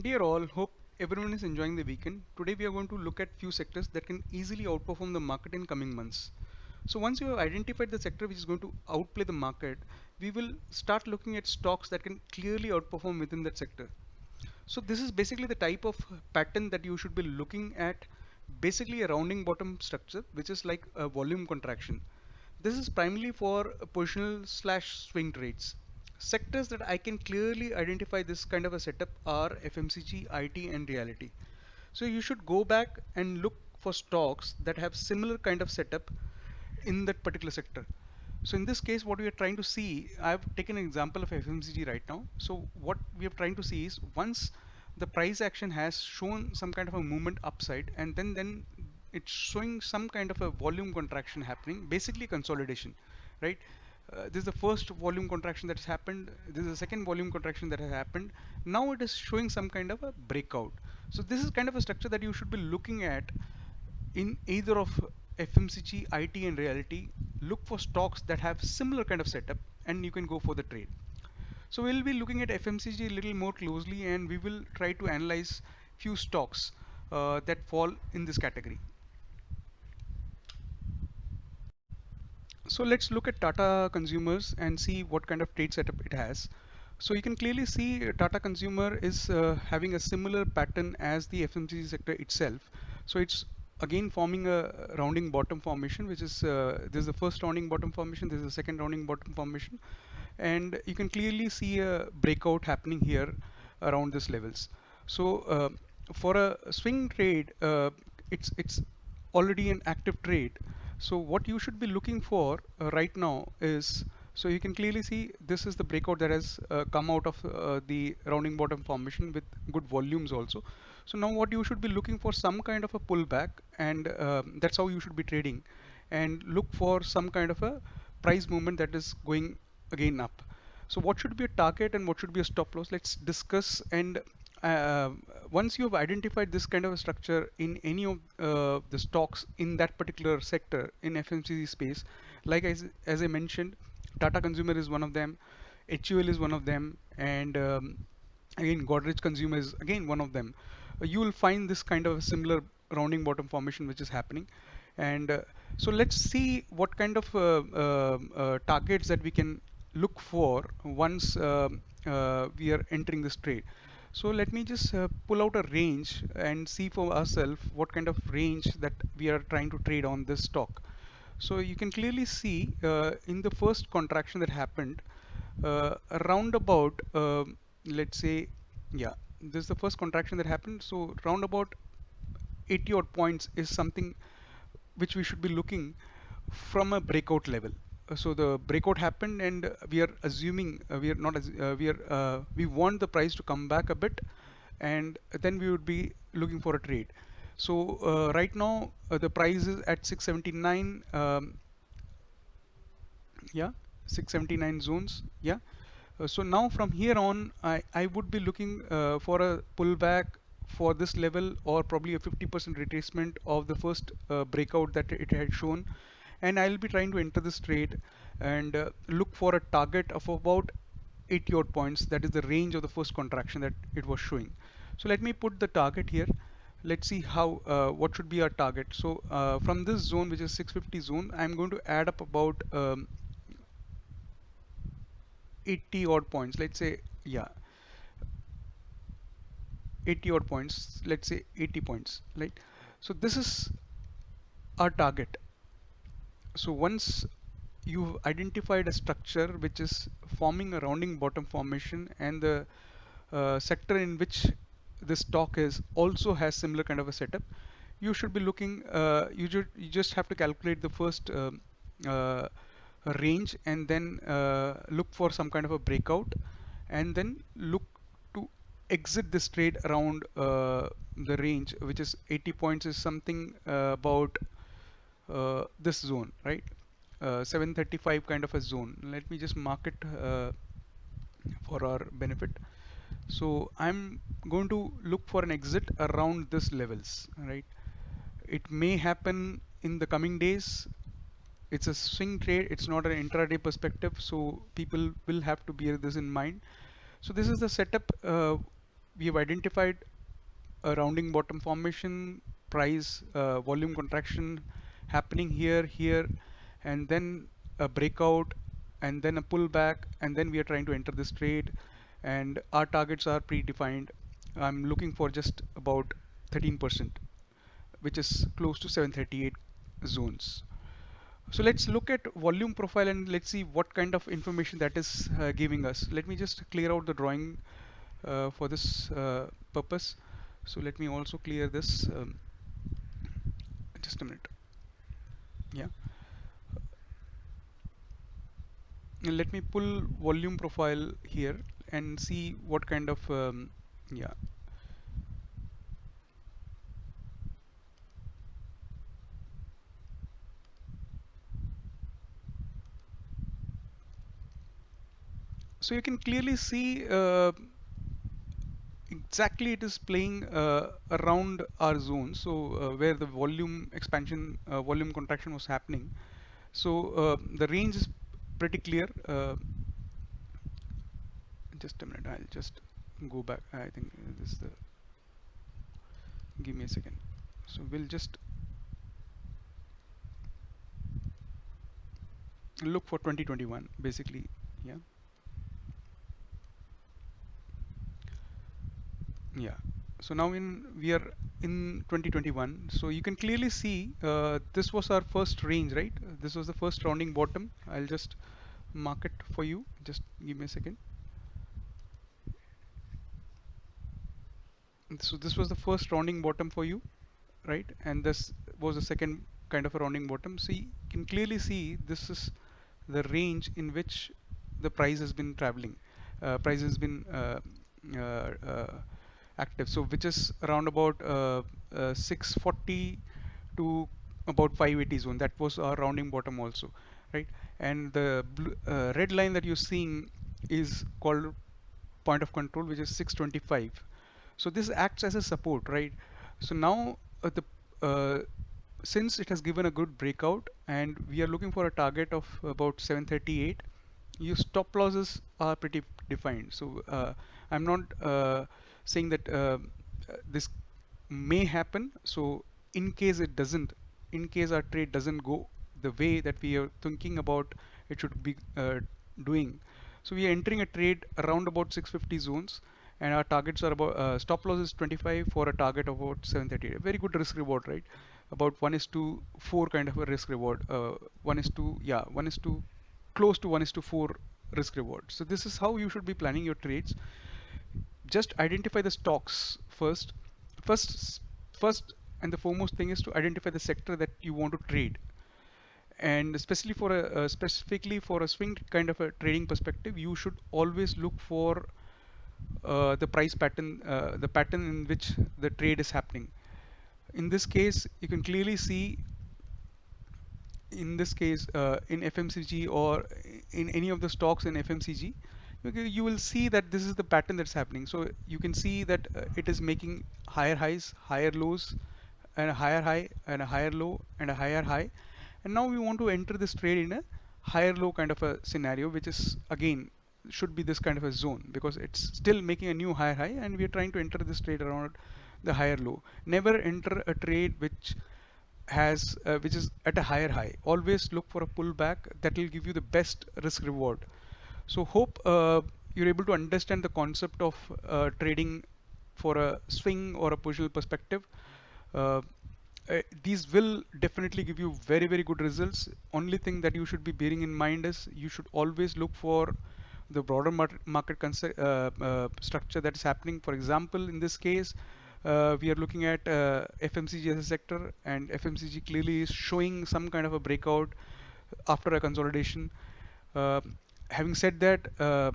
Dear all, hope everyone is enjoying the weekend. Today we are going to look at few sectors that can easily outperform the market in coming months. So once you have identified the sector which is going to outplay the market, we will start looking at stocks that can clearly outperform within that sector. So this is basically the type of pattern that you should be looking at, basically a rounding bottom structure, which is like a volume contraction. This is primarily for positional slash swing trades. Sectors that I can clearly identify this kind of a setup are FMCG, IT, and reality. So you should go back and look for stocks that have similar kind of setup in that particular sector. So in this case, what we are trying to see, I've taken an example of FMCG right now. So what we are trying to see is once the price action has shown some kind of a movement upside, and then it's showing some kind of a volume contraction happening, basically consolidation, right? This is the first volume contraction that has happened. This is the second volume contraction that has happened. Now it is showing some kind of a breakout. So this is kind of a structure that you should be looking at in either of FMCG, IT, and reality. Look for stocks that have similar kind of setup, and you can go for the trade. So we'll be looking at FMCG a little more closely, and we will try to analyze few stocks that fall in this category. So let's look at Tata Consumers and see what kind of trade setup it has. So you can clearly see Tata Consumer is having a similar pattern as the FMCG sector itself. So it's again forming a rounding bottom formation, which is this is the first rounding bottom formation, this is the second rounding bottom formation, and you can clearly see a breakout happening here around these levels. So for a swing trade, it's already an active trade. So what you should be looking for right now is, so you can clearly see this is the breakout that has come out of the rounding bottom formation with good volumes also. So now what you should be looking for some kind of a pullback, and that's how you should be trading, and look for some kind of a price movement that is going again up. So what should be a target and what should be a stop loss? Let's discuss. And uh, once you have identified this kind of a structure in any of the stocks in that particular sector in FMCG space, like as I mentioned, Tata Consumer is one of them, HUL is one of them, and again Godrej Consumer is again one of them. You will find this kind of a similar rounding bottom formation which is happening. And so let's see what kind of targets that we can look for once we are entering this trade. So let me just pull out a range and see for ourselves what kind of range that we are trying to trade on this stock. So you can clearly see in the first contraction that happened, around about, let's say, yeah, this is the first contraction that happened. So round about 80 odd points is something which we should be looking from a breakout level. So the breakout happened, and we are assuming we are not we are we want the price to come back a bit, and then we would be looking for a trade. So right now the price is at 679. Yeah, 679 zones. Yeah. So now from here on, I would be looking for a pullback for this level, or probably a 50% retracement of the first breakout that it had shown. And I'll be trying to enter this trade and look for a target of about 80 odd points. That is the range of the first contraction that it was showing. So let me put the target here. Let's see how what should be our target. So from this zone, which is 650 zone, I'm going to add up about 80 odd points. Let's say, yeah, 80 odd points. Let's say 80 points, right? So this is our target. So once you've identified a structure which is forming a rounding bottom formation, and the sector in which the stock is also has similar kind of a setup, you should be looking, you just have to calculate the first uh, range, and then look for some kind of a breakout, and then look to exit this trade around the range, which is 80 points is something about this zone, right? 735 kind of a zone. Let me just mark it for our benefit. So I'm going to look for an exit around this levels, right? It may happen in the coming days. It's a swing trade, it's not an intraday perspective, so people will have to bear this in mind. So this is the setup we have identified a rounding bottom formation, price volume contraction happening here, and then a breakout, and then a pullback, and then we are trying to enter this trade, and our targets are predefined. I'm looking for just about 13%, which is close to 738 zones. So let's look at volume profile and let's see what kind of information that is giving us. Let me just clear out the drawing for this purpose. So let me also clear this. Just a minute. Yeah. And let me pull volume profile here and see what kind of yeah. So you can clearly see exactly it is playing around our zone. So where the volume expansion, volume contraction was happening. So the range is pretty clear. Just a minute, I'll just go back. I think this is the, give me a second. So we'll just look for 2021 basically. Yeah. Yeah. So now in we are in 2021. So you can clearly see this was our first range, right? This was the first rounding bottom. I'll just mark it for you. Just give me a second. So this was the first rounding bottom for you, right? And this was the second kind of a rounding bottom. So you can clearly see this is the range in which the price has been traveling. Price has been active. So which is around about 640 to about 580 zone. That was our rounding bottom also, right? And the red line that you're seeing is called point of control, which is 625. So this acts as a support, right? So now the since it has given a good breakout and we are looking for a target of about 738, your stop losses are pretty defined. So I'm not saying that this may happen. So in case it doesn't, in case our trade doesn't go the way that we are thinking about it should be doing, so we are entering a trade around about 650 zones, and our targets are about stop loss is 25 for a target of about 730. A very good risk reward, right? About 1 is to 4 kind of a risk reward. 1 is to, yeah, 1 is to close to 1 is to 4 risk reward. So this is how you should be planning your trades. Just identify the stocks first. First, first and the foremost thing is to identify the sector that you want to trade. And especially for a specifically for a swing kind of a trading perspective, you should always look for the price pattern, the pattern in which the trade is happening. In this case, you can clearly see in this case in FMCG or in any of the stocks in FMCG, you will see that this is the pattern that's happening. So you can see that it is making higher highs, higher lows, and a higher high, and a higher low, and a higher high. And now we want to enter this trade in a higher low kind of a scenario, which is again should be this kind of a zone because it's still making a new higher high, and we are trying to enter this trade around the higher low. Never enter a trade which is at a higher high. Always look for a pullback that will give you the best risk reward. So hope you're able to understand the concept of trading for a swing or a positional perspective. Uh, these will definitely give you very, very good results. Only thing that you should be bearing in mind is you should always look for the broader market structure that is happening. For example, in this case, we are looking at FMCG as a sector, and FMCG clearly is showing some kind of a breakout after a consolidation. Uh, Having said that,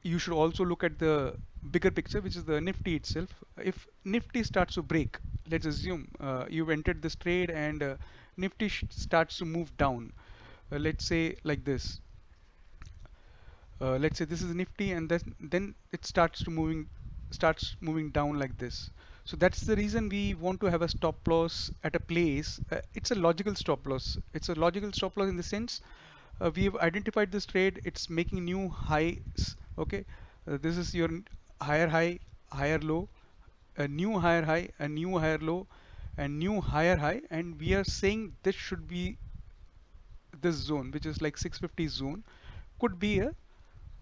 you should also look at the bigger picture, which is the Nifty itself. If Nifty starts to break, let's assume you've entered this trade and Nifty starts to move down. Let's say like this. Let's say this is Nifty, and then it starts moving down like this. So that's the reason we want to have a stop loss at a place. It's a logical stop loss. It's a logical stop loss in the sense we have identified this trade. It's making new highs. Okay, this is your higher high, higher low, a new higher high, a new higher low, a new higher high, and we are saying this should be this zone, which is like 650 zone, could be a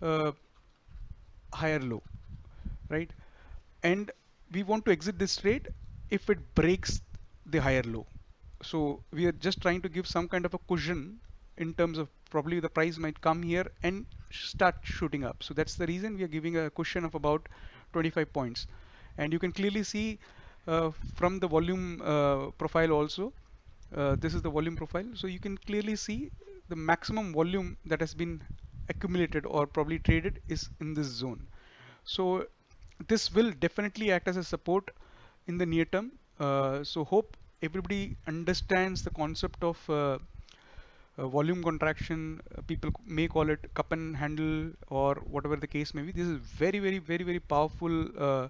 uh, higher low, right? And we want to exit this trade if it breaks the higher low. So we are just trying to give some kind of a cushion in terms of probably the price might come here and start shooting up. So that's the reason we are giving a cushion of about 25 points. And you can clearly see from the volume profile also, this is the volume profile. So you can clearly see the maximum volume that has been accumulated or probably traded is in this zone. So this will definitely act as a support in the near term. So hope everybody understands the concept of volume contraction. People may call it cup and handle or whatever the case may be. This is very, very, very, very powerful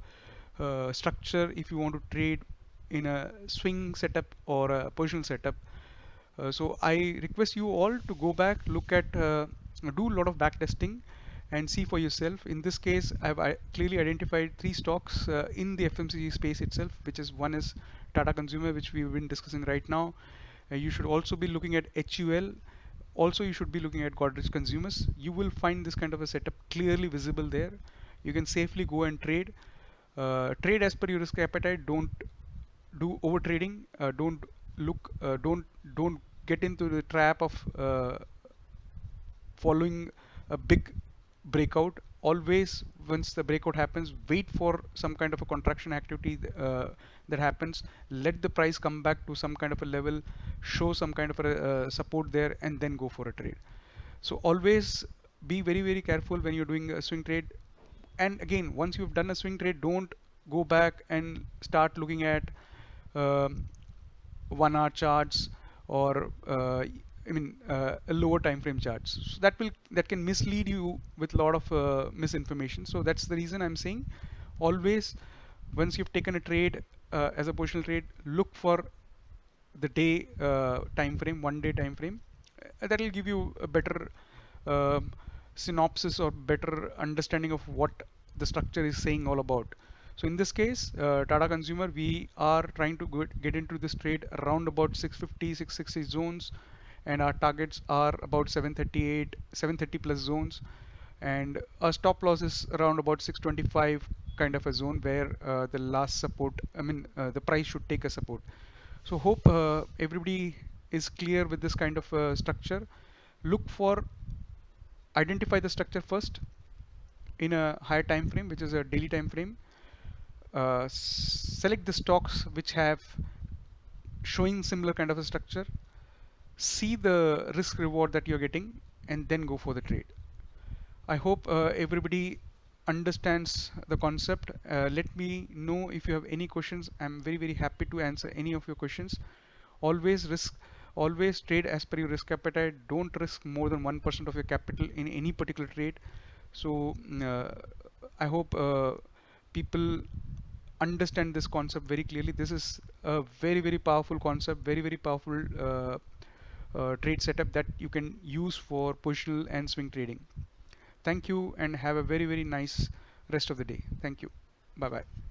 structure if you want to trade in a swing setup or a positional setup. So I request you all to go back, look at, do a lot of back testing and see for yourself. In this case, I clearly identified three stocks in the FMCG space itself, which is one is Tata Consumer, which we've been discussing right now. You should also be looking at HUL. Also, you should be looking at Godrej Consumers. You will find this kind of a setup clearly visible there. You can safely go and trade. Trade as per your risk appetite. Don't do over trading. Don't get into the trap of following a big breakout. Always, once the breakout happens, wait for some kind of a contraction activity that happens. Let the price come back to some kind of a level, show some kind of a support there, and then go for a trade. So always be very, very careful when you're doing a swing trade. And again, once you've done a swing trade, don't go back and start looking at um, 1 hour charts or lower time frame charts. So that can mislead you with a lot of misinformation. So that's the reason I'm saying always once you've taken a trade as a positional trade, look for the day time frame, 1 day time frame. That will give you a better um synopsis or better understanding of what the structure is saying all about. So in this case, Tata Consumer, we are trying to get into this trade around about 650, 660 zones, and our targets are about 738, 730 plus zones, and our stop loss is around about 625 kind of a zone where the last support, the price should take a support. So hope everybody is clear with this kind of structure. Look for, identify the structure first in a higher time frame, which is a daily time frame. Select the stocks which have showing similar kind of a structure. See the risk reward that you're getting, and then go for the trade. I hope everybody understands the concept. Let me know if you have any questions. I'm very, very happy to answer any of your questions. Always risk, always trade as per your risk appetite. Don't risk more than 1% of your capital in any particular trade. So I hope people understand this concept very clearly. This is a very, very powerful concept, very, very powerful trade setup that you can use for positional and swing trading. Thank you and have a very, very nice rest of the day. Thank you. Bye bye.